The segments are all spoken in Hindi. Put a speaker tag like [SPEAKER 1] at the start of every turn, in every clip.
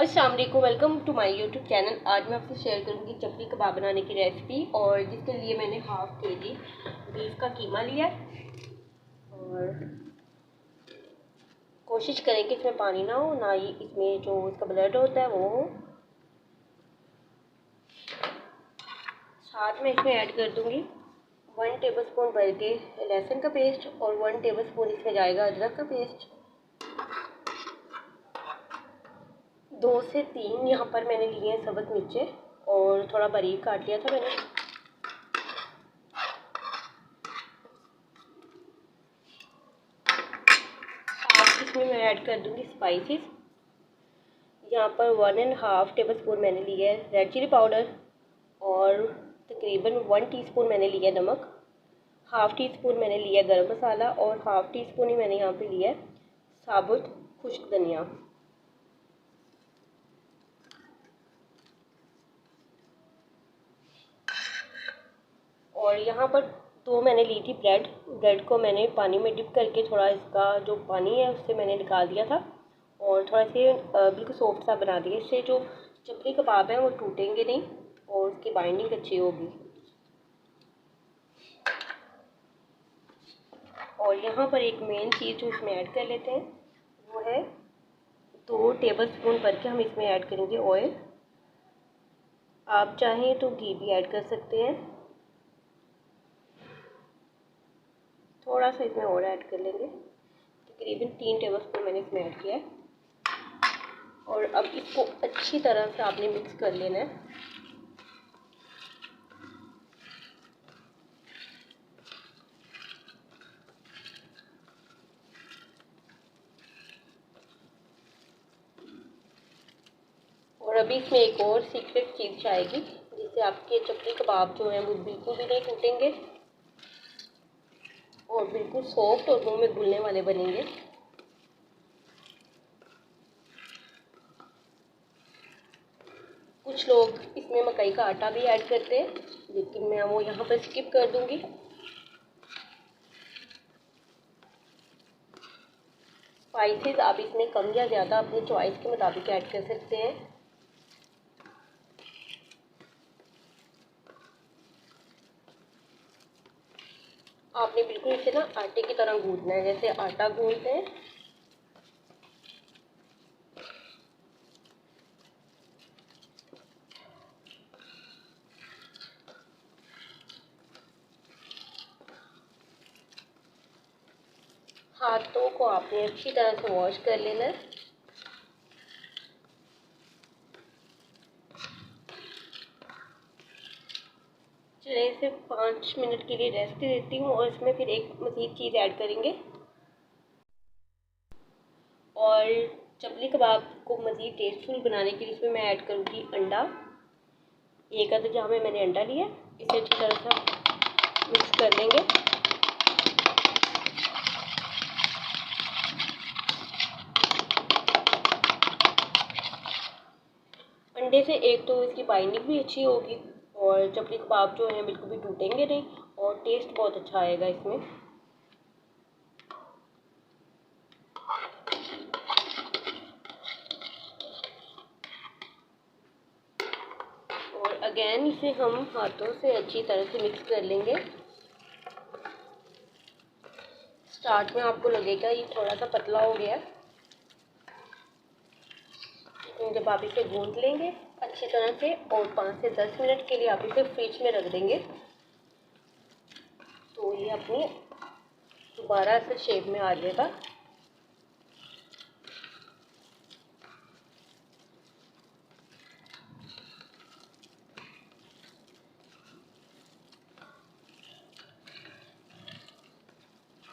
[SPEAKER 1] अस्सलाम वालेकुम, welcome to my YouTube channel. आज मैं आपसे शेयर करूंगी चपली कबाब बनाने की रेसिपी। और जिसके लिए मैंने हाफ केजी बीफ का कीमा लिया है। और कोशिश करें कि इसमें पानी ना हो, ना ही इसमें जो इसका ब्लड होता है वो हो। साथ में इसमें ऐड कर दूंगी 1 टेबलस्पून भर के लहसुन का पेस्ट और 1 टेबलस्पून इसमें जाएगा अदरक का पेस्ट। 2 से 3 यहाँ पर मैंने लिए हैं सब्ज़ मिर्चें और थोड़ा बारीक काट लिया था मैंने। अब इसमें मैं ऐड कर दूंगी स्पाइसेस। यहाँ पर 1.5 टेबलस्पून मैंने लिया है रेड चिली पाउडर और तकरीबन 1 टीस्पून मैंने लिया नमक, हाफ़ टी स्पून मैंने लिया गरम मसाला और हाफ़ टी स्पून ही मैंने यहाँ पे लिया साबुत खुश्क धनिया। और यहाँ पर 2 मैंने ली थी ब्रेड को मैंने पानी में डिप करके थोड़ा इसका जो पानी है उससे मैंने निकाल दिया था और थोड़ा से बिल्कुल सॉफ्ट सा बना दिया। इससे जो चपली कबाब है वो टूटेंगे नहीं और उसकी बाइंडिंग अच्छी होगी। और यहाँ पर एक मेन चीज़ जो इसमें ऐड कर लेते हैं वो है 2 टेबलस्पून भर के हम इसमें ऐड करेंगे ऑयल। आप चाहें तो घी भी ऐड कर सकते हैं, थोड़ा सा इसमें और ऐड कर लेंगे। तकरीबन 3 टेबलस्पून मैंने इसमें ऐड किया है। और अब इसको अच्छी तरह से आपने मिक्स कर लेना है। और अभी इसमें एक और सीक्रेट चीज़ आएगी जिससे आपके चपली कबाब जो हैं वो बिल्कुल भी नहीं टूटेंगे और बिल्कुल सॉफ्ट और मुंह में घुलने वाले बनेंगे। कुछ लोग इसमें मकई का आटा भी ऐड करते हैं, लेकिन मैं वो यहाँ पर स्किप कर दूंगी। स्पाइसेस आप इसमें कम या ज़्यादा अपनी चॉइस के मुताबिक ऐड कर सकते हैं। आपने बिल्कुल इसे ना आटे की तरह गूंदना है, जैसे आटा गूंदते हैं। हाथों को आपने अच्छी तरह से वॉश कर लेना है। चलिए इसे 5 मिनट के लिए रेस्ट देती हूँ और इसमें फिर एक मज़ीद चीज़ ऐड करेंगे। और चपली कबाब को मज़ीद टेस्टफुल बनाने के लिए इसमें मैं ऐड करूँगी अंडा। एक आधा जहाँ में मैंने अंडा लिया, इसे अच्छी तरह से मिक्स कर लेंगे। अंडे से एक तो इसकी बाइंडिंग भी अच्छी होगी और चपली कबाब जो हैं बिल्कुल भी टूटेंगे नहीं और टेस्ट बहुत अच्छा आएगा इसमें। और अगेन इसे हम हाथों से अच्छी तरह से मिक्स कर लेंगे। स्टार्ट में आपको लगेगा ये थोड़ा सा पतला हो गया, लेकिन जब आप इसे गूंद लेंगे अच्छी तरह से और 5 से 10 मिनट के लिए आप इसे फ्रिज में रख देंगे तो ये अपनी दोबारा से शेप में आ जाएगा।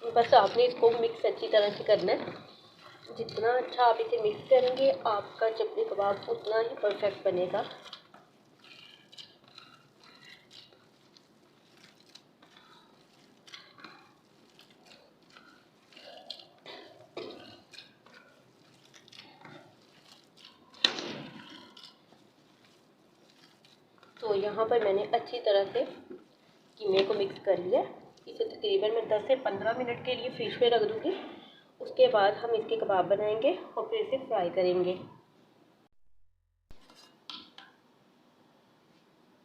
[SPEAKER 1] बस आपने इसको मिक्स अच्छी तरह से करना है। जितना अच्छा आप इसे मिक्स करेंगे आपका चपली कबाब उतना ही परफेक्ट बनेगा। तो यहाँ पर मैंने अच्छी तरह से कीमे को मिक्स कर लिया। इसे तकरीबन मैं 10 से 15 मिनट के लिए फ्रिज में रख दूँगी। उसके बाद हम इसके कबाब बनाएंगे और फिर इसे फ्राई करेंगे।